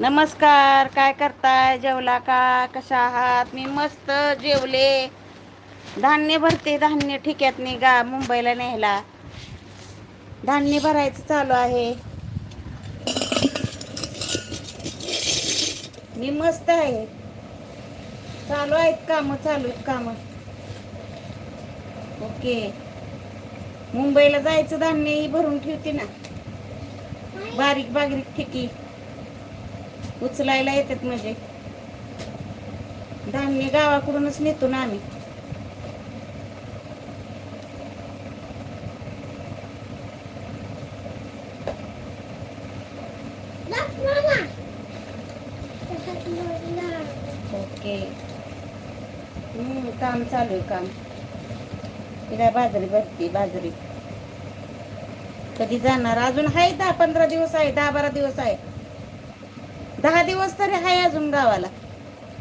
नमस्कार. काय करताय? जेवला का? कशा आहात? मी मस्त जेवले. धान्य भरते. धान्य ठिक्यात गा मुंबईला न्यायला. धान्य भरायचं चालू आहे. मी मस्त आहे. चालू आहेत काम. चालू आहेत काम. ओके. मुंबईला जायचं धान्यही भरून ठेवते ना. बारीक बारीक ठिकी उचलायला येतात म्हणजे. धान्य गावाकडूनच नेतो ना आम्ही. ओके. काम चालू आहे काम. तिला बाजरी भरती. बाजरी कधी जाणार? अजून आहे 10-15 दिवस आहे. 10-12 दिवस आहे. 10 दिवस तरी आहे अजून गावाला.